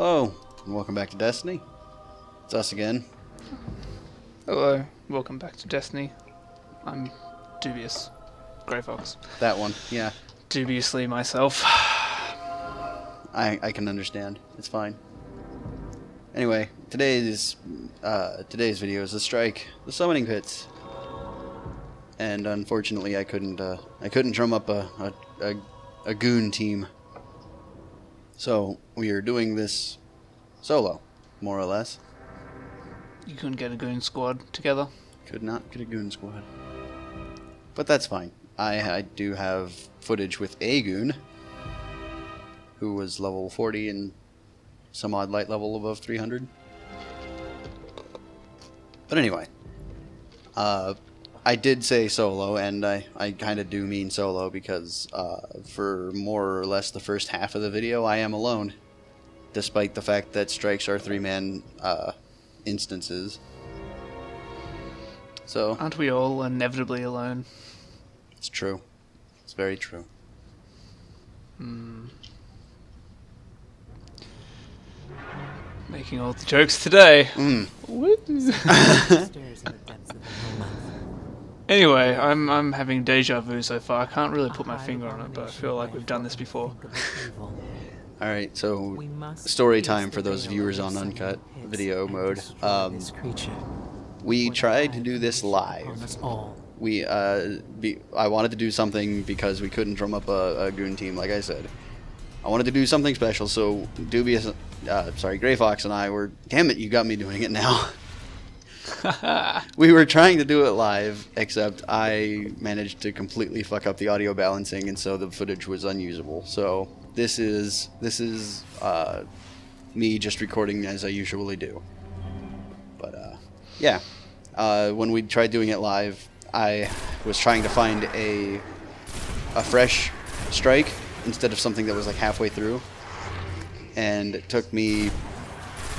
Hello, and welcome back to Destiny. It's us again. Hello, welcome back to Destiny. I'm dubious. Grey Fox. That one, yeah. Dubiously myself. I can understand. It's fine. Anyway, today's video is the strike, the summoning pits, and unfortunately I couldn't drum up a goon team. So we are doing this solo, more or less. You couldn't get a goon squad together? Could not get a goon squad, but that's fine. I do have footage with a goon who was level 40 and some odd light level above 300. But anyway, I did say solo, and I kind of do mean solo because for more or less the first half of the video, I am alone, despite the fact that strikes are 3-man instances. So aren't we all inevitably alone? It's true. It's very true. Making all the jokes today. Anyway, I'm having deja vu so far. I can't really put my finger on it, but I feel like we've done this before. Alright, so story time for those viewers on Uncut video mode. We tried to do this live. I wanted to do something because we couldn't drum up a goon team, like I said. I wanted to do something special, so Grey Fox and I were, damn it, you got me doing it now. We were trying to do it live, except I managed to completely fuck up the audio balancing, and so the footage was unusable. So this is me just recording as I usually do. But yeah, when we tried doing it live, I was trying to find a fresh strike instead of something that was like halfway through, and it took me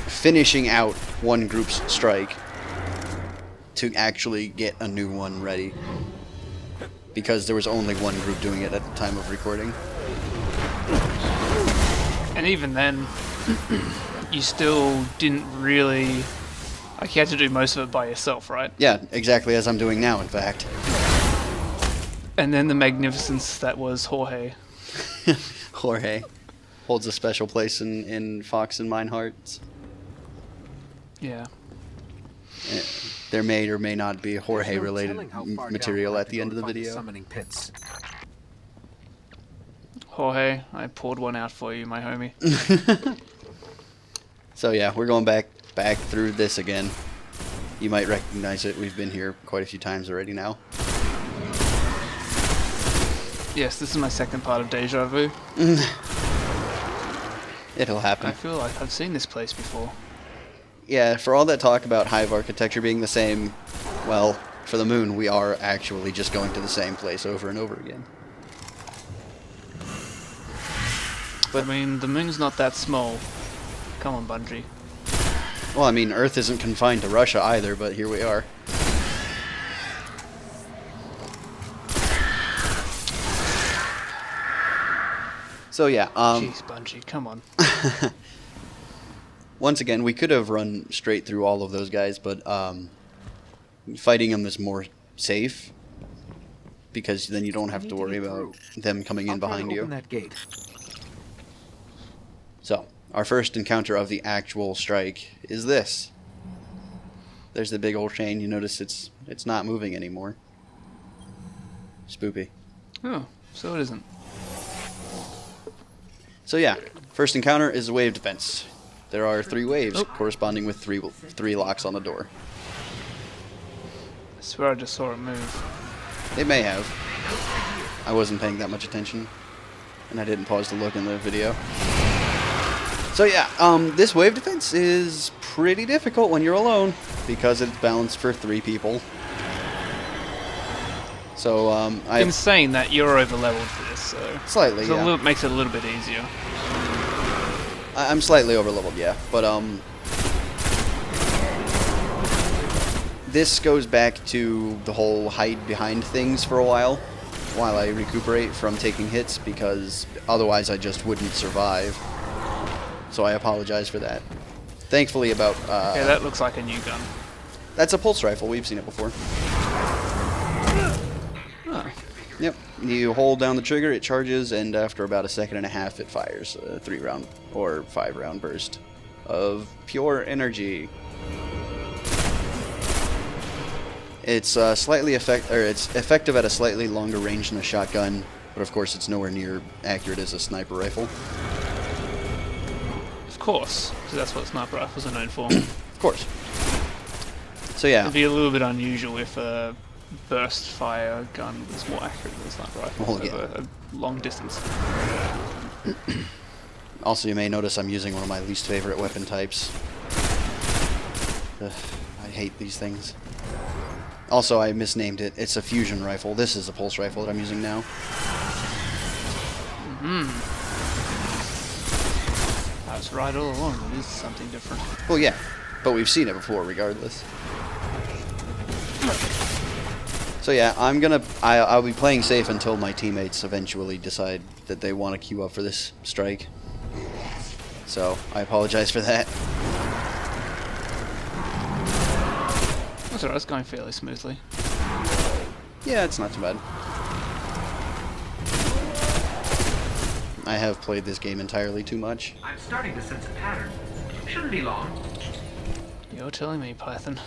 finishing out one group's strike to actually get a new one ready, because there was only one group doing it at the time of recording. And even then, you still didn't really... Like, you had to do most of it by yourself, right? Yeah, exactly as I'm doing now, in fact. And then the magnificence that was Jorge. Jorge holds a special place in Fox and mine hearts. Yeah. There may or may not be Jorge-related material at the end of the video. Jorge, I poured one out for you, my homie. So yeah, we're going back through this again. You might recognize it. We've been here quite a few times already now. Yes, this is my second part of Deja Vu. It'll happen. I feel like I've seen this place before. Yeah, for all that talk about Hive architecture being the same, well, for the moon, we are actually just going to the same place over and over again. But I mean, the moon's not that small. Come on, Bungie. Well, I mean, Earth isn't confined to Russia either, but here we are. So yeah, Jeez, Bungie, come on. Once again, we could have run straight through all of those guys, but fighting them is more safe, because then you don't have to worry about them coming in behind you. So, our first encounter of the actual strike is this. There's the big old chain. You notice it's not moving anymore. Spoopy. Oh, so it isn't. So yeah, first encounter is a wave defense. There are 3 waves corresponding with three locks on the door. I swear I just saw it move. It may have. I wasn't paying that much attention, and I didn't pause to look in the video. So yeah, this wave defense is pretty difficult when you're alone, because it's balanced for 3 people. So In saying that, you're over leveled for this, so slightly, yeah. It makes it a little bit easier. I'm slightly over leveled, yeah, but this goes back to the whole hide behind things for a while I recuperate from taking hits, because otherwise I just wouldn't survive. so I apologize for that. Thankfully, about Yeah, that looks like a new gun. that's a pulse rifle. We've seen it before. Oh. Yep. You hold down the trigger, it charges, and after about a second and a half, it fires a 3-round or 5-round burst of pure energy. It's slightly it's effective at a slightly longer range than a shotgun, but of course, it's nowhere near accurate as a sniper rifle. Of course, because that's what sniper rifles are known for. Of course. So yeah. It'd be a little bit unusual if a burst fire gun was more accurate than a sniper rifle over a long distance. Also, you may notice I'm using one of my least favorite weapon types. Ugh, I hate these things. Also, I misnamed it. It's a fusion rifle. This is a pulse rifle that I'm using now. I was right all along. It is something different. Well, yeah, but we've seen it before, regardless. So yeah, I'll be playing safe until my teammates eventually decide that they want to queue up for this strike. So I apologize for that. That's alright, it's going fairly smoothly. Yeah, it's not too bad. I have played this game entirely too much. I'm starting to sense a pattern. Shouldn't be long. You're telling me, Python.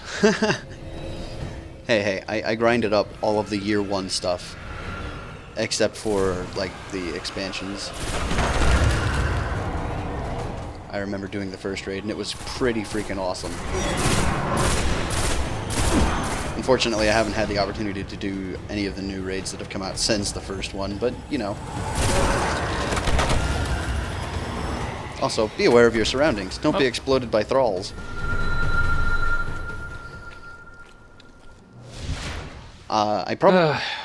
Hey, I grinded up all of the year 1 stuff. Except for, like, the expansions. I remember doing the first raid, and it was pretty freaking awesome. Unfortunately, I haven't had the opportunity to do any of the new raids that have come out since the first one, but, you know. Also, be aware of your surroundings. Don't be exploded by thralls.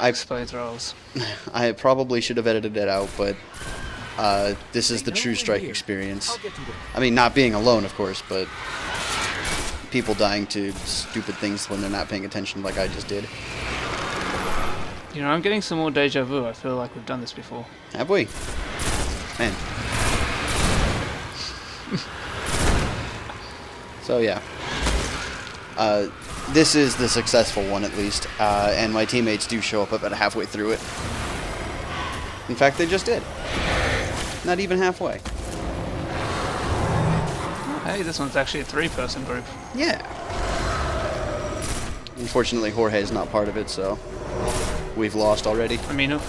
Explain thralls. I probably should have edited it out, but this is the true strike experience. I mean, not being alone, of course, but people dying to stupid things when they're not paying attention like I just did. You know, I'm getting some more deja vu. I feel like we've done this before. Have we? Man. So, yeah. This is the successful one, at least, and my teammates do show up about halfway through it. In fact, they just did. Not even halfway. Oh, hey, this one's actually a 3-person group. Yeah. Unfortunately, Jorge is not part of it, so we've lost already. I mean,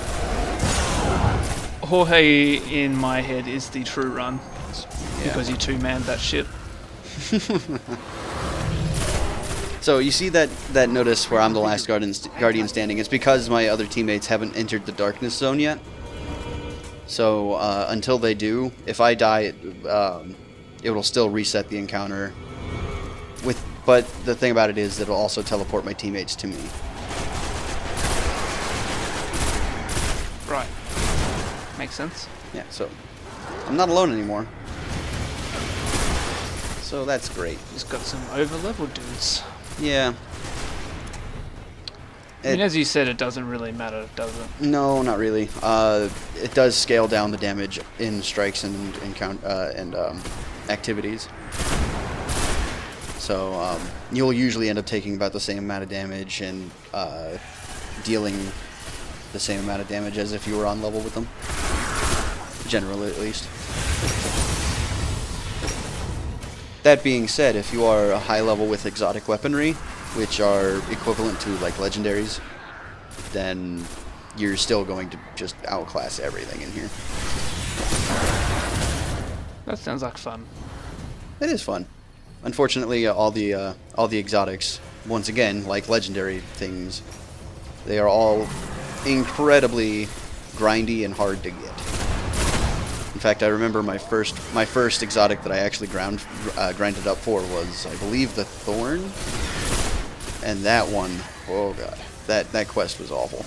Jorge, in my head, is the true run. Yeah. Because he 2-manned that shit. So you see that notice where I'm the last guardian standing. It's because my other teammates haven't entered the darkness zone yet. So until they do, if I die, it will still reset the encounter. But the thing about it is, it'll also teleport my teammates to me. Right. Makes sense. Yeah. So I'm not alone anymore. So that's great. Just got some over-leveled dudes. Yeah. I mean, as you said, it doesn't really matter, does it? No, not really. It does scale down the damage in strikes and activities. So you'll usually end up taking about the same amount of damage and dealing the same amount of damage as if you were on level with them. Generally, at least. That being said, if you are a high level with exotic weaponry, which are equivalent to like legendaries, then you're still going to just outclass everything in here. That sounds like fun. It is fun. Unfortunately, all the exotics, once again, like legendary things, they are all incredibly grindy and hard to get. In fact, I remember my first exotic that I actually grinded up for was, I believe, the Thorn, and that one, oh god, that quest was awful.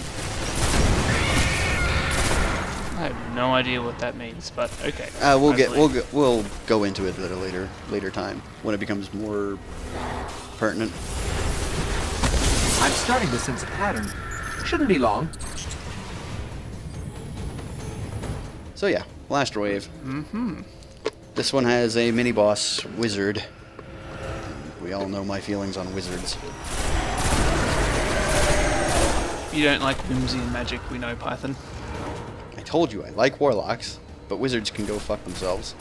I have no idea what that means, but okay. We'll go into it at a later time when it becomes more pertinent. I'm starting to sense a pattern. Shouldn't be long. So yeah, Blaster Wave. This one has a mini-boss wizard. We all know my feelings on wizards. You don't like whimsy and magic, we know, Python. I told you I like warlocks, but wizards can go fuck themselves.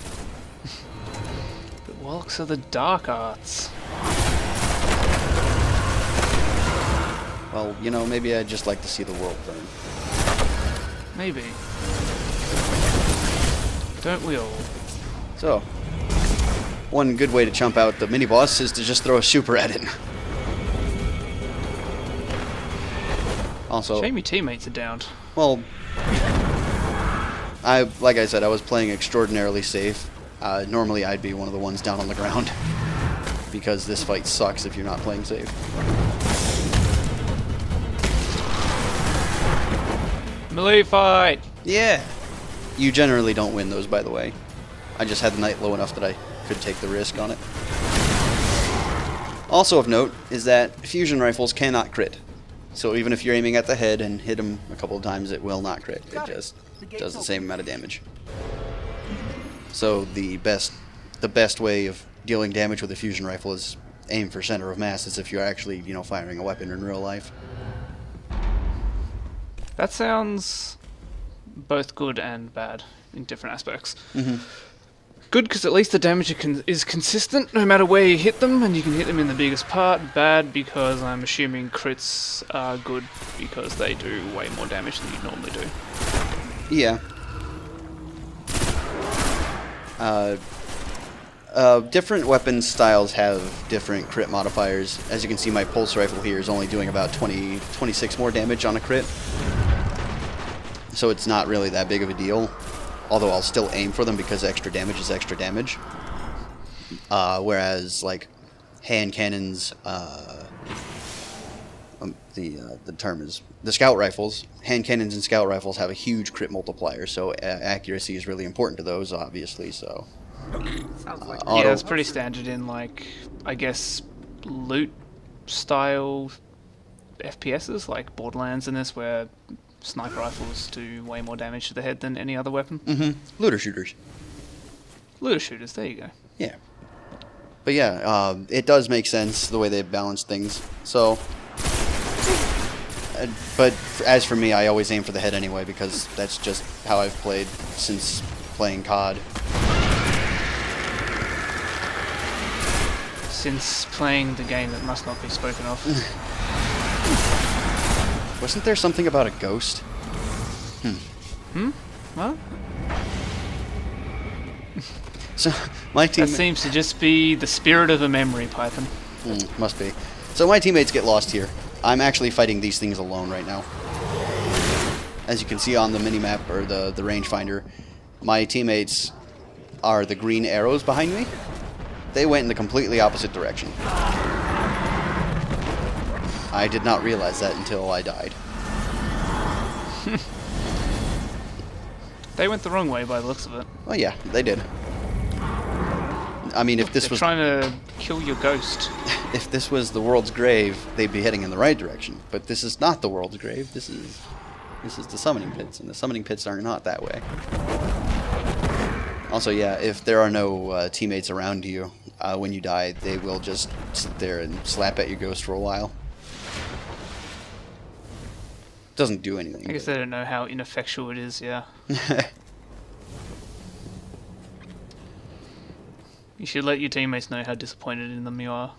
But warlocks are the dark arts. Well, you know, maybe I'd just like to see the world burn. Maybe. Don't we all? So, one good way to chump out the mini-boss is to just throw a super at it. Also, Shame your teammates are downed. well, like I said, I was playing extraordinarily safe. Normally I'd be one of the ones down on the ground, because this fight sucks if you're not playing safe. Melee fight! Yeah! You generally don't win those, by the way. I just had the knight low enough that I could take the risk on it. Also of note is that fusion rifles cannot crit. So even if you're aiming at the head and hit them a couple of times, it will not crit. It just does the same amount of damage. So the best way of dealing damage with a fusion rifle is aim for center of mass, as if you're actually, you know, firing a weapon in real life. That sounds both good and bad in different aspects. Good because at least the damage is consistent no matter where you hit them, and you can hit them in the biggest part. Bad because I'm assuming crits are good because they do way more damage than you normally do. Yeah. Different weapon styles have different crit modifiers. As you can see, my pulse rifle here is only doing about 26 more damage on a crit. So it's not really that big of a deal. Although I'll still aim for them because extra damage is extra damage. Whereas, like, hand cannons, the term is the scout rifles. Hand cannons and scout rifles have a huge crit multiplier, so accuracy is really important to those, obviously. So, Yeah, it's pretty standard in, like, I guess, loot style FPSs, like Borderlands in this, where sniper rifles do way more damage to the head than any other weapon. Looter shooters. Looter shooters, there you go. Yeah. But yeah, it does make sense the way they balance things. So, but as for me, I always aim for the head anyway because that's just how I've played since playing COD. Since playing the game that must not be spoken of. Wasn't there something about a ghost? What? So my team That seems to just be the spirit of a memory, Python. must be. So my teammates get lost here. I'm actually fighting these things alone right now. As you can see on the minimap or the rangefinder, my teammates are the green arrows behind me. They went in the completely opposite direction. I did not realize that until I died. They went the wrong way by the looks of it. Oh yeah, they did. I mean, if this They're was trying to kill your ghost. if this was the world's grave, they'd be heading in the right direction. But this is not the world's grave. This is the summoning pits, and the summoning pits are not that way. Also, yeah, if there are no teammates around you when you die, they will just sit there and slap at your ghost for a while. Doesn't do anything. I guess they don't know how ineffectual it is, yeah. You should let your teammates know how disappointed in them you are.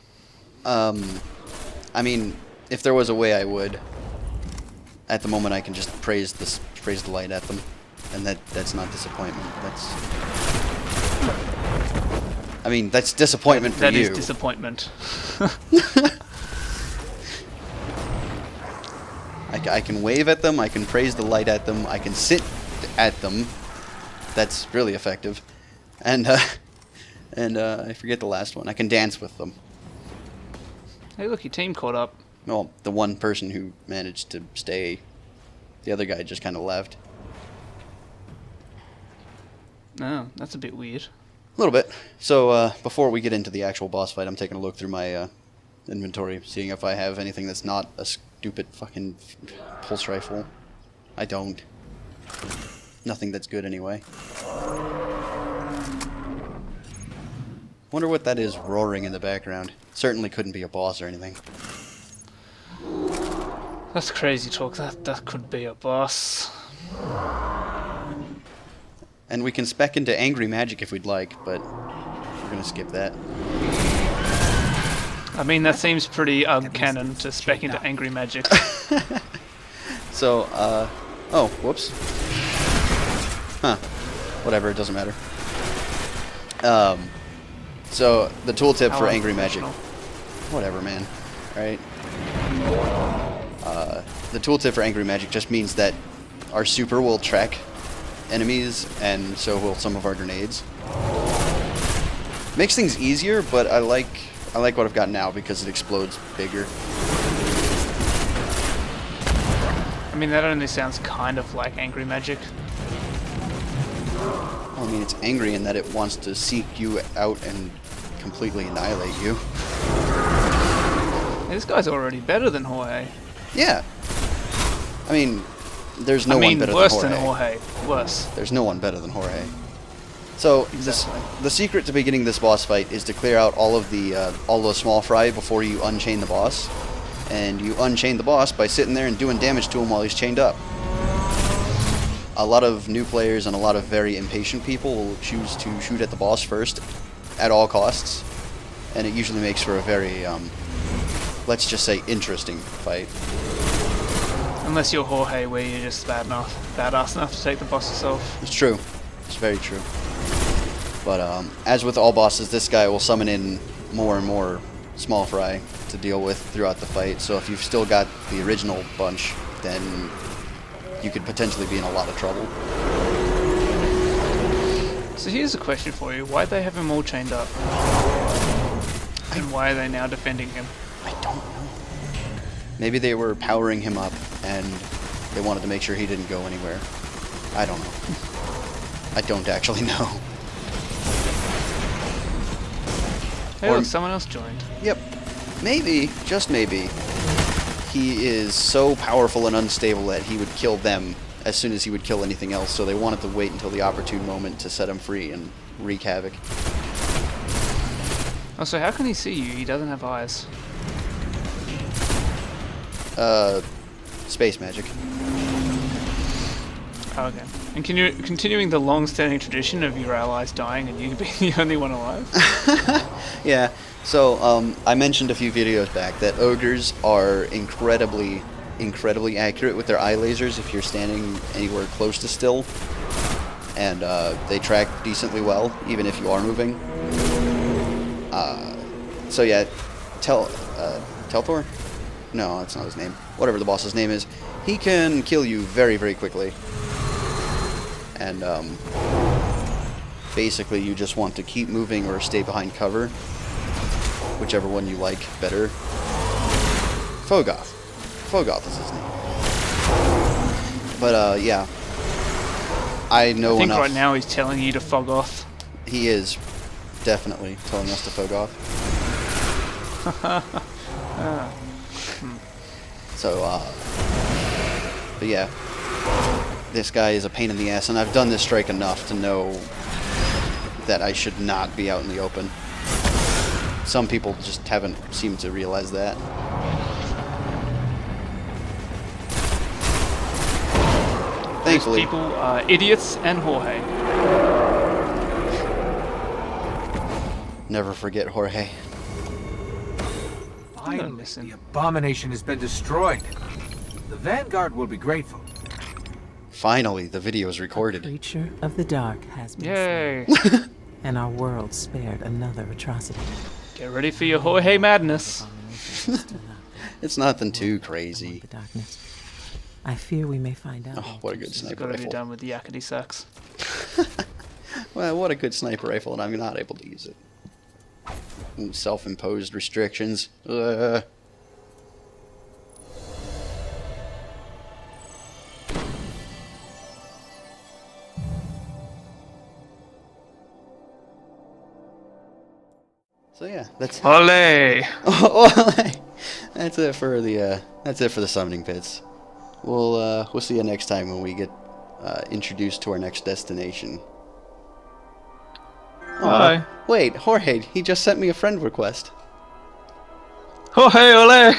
I mean, if there was a way, I would. At the moment, I can just praise the light at them, and that's not disappointment. I mean, that's disappointment for you. That is disappointment. I can wave at them, I can praise the light at them, I can sit at them. That's really effective. And I forget the last one. I can dance with them. Hey, look, your team caught up. Well, the one person who managed to stay, the other guy just kind of left. Oh, that's a bit weird. A little bit. So, before we get into the actual boss fight, I'm taking a look through my inventory, seeing if I have anything that's not a stupid fucking pulse rifle. I don't. Nothing that's good anyway. Wonder what that is roaring in the background. Certainly couldn't be a boss or anything. That's crazy talk. That could be a boss. And we can spec into angry magic if we'd like, but we're gonna skip that. I mean, that seems pretty canon to spec into angry magic. So, oh, whoops. Huh. Whatever, it doesn't matter. So, the tooltip for angry magic. Whatever, man. Right? The tooltip for angry magic just means that our super will track enemies, and so will some of our grenades. Makes things easier, but I like what I've got now because it explodes bigger. I mean, that only sounds kind of like angry magic. Well, I mean, it's angry in that it wants to seek you out and completely annihilate you. Hey, this guy's already better than Jorge. Yeah. I mean, there's no one better than worse Jorge. than Jorge. Worse. There's no one better than Jorge. So the secret to beginning this boss fight is to clear out all the small fry before you unchain the boss, and you unchain the boss by sitting there and doing damage to him while he's chained up. A lot of new players and a lot of very impatient people will choose to shoot at the boss first, at all costs, and it usually makes for a very, let's just say, interesting fight. Unless you're Jorge, where you're just badass enough to take the boss yourself. It's true. It's very true. But as with all bosses, this guy will summon in more and more small fry to deal with throughout the fight. So if you've still got the original bunch, then you could potentially be in a lot of trouble. So here's a question for you. Why'd they have him all chained up? And why are they now defending him? I don't know. Maybe they were powering him up and they wanted to make sure he didn't go anywhere. I don't know. I don't actually know. Hey, look, someone else joined. Yep. Maybe, just maybe, he is so powerful and unstable that he would kill them as soon as he would kill anything else, so they wanted to wait until the opportune moment to set him free and wreak havoc. Oh, so how can he see you? He doesn't have eyes. Space magic. Oh, okay. And continuing the long-standing tradition of your allies dying and you being the only one alive? Yeah, so I mentioned a few videos back that ogres are incredibly accurate with their eye lasers if you're standing anywhere close to still, and they track decently well even if you are moving. So yeah, Telthor? No, that's not his name. Whatever the boss's name is, he can kill you very, very quickly. And basically you just want to keep moving or stay behind cover, whichever one you like better. Fogoth is his name. But yeah, I know enough. I think right now he's telling you to fog off. He is definitely telling us to fog off. So but yeah, this guy is a pain in the ass, and I've done this strike enough to know that I should not be out in the open. Some people just haven't seemed to realize that. Thankfully. Those people are idiots and Jorge. Never forget Jorge. Finally, the abomination has been destroyed. The Vanguard will be grateful. Finally, the video is recorded. Creature of the dark has been Yay! slain, and our world spared another atrocity. Get ready for your Jorge madness. Abomination is still out there, It's nothing too among crazy. the darkness. I fear we may find out. Oh, what a good It's sniper got to be rifle. done with the yakety sax. Well, what a good sniper rifle, and I'm not able to use it. Self-imposed restrictions. So yeah, that's Ole! that's it for the summoning pits. We'll see you next time when we get introduced to our next destination. Bye. Wait, Jorge, he just sent me a friend request. Oh, hey, ole!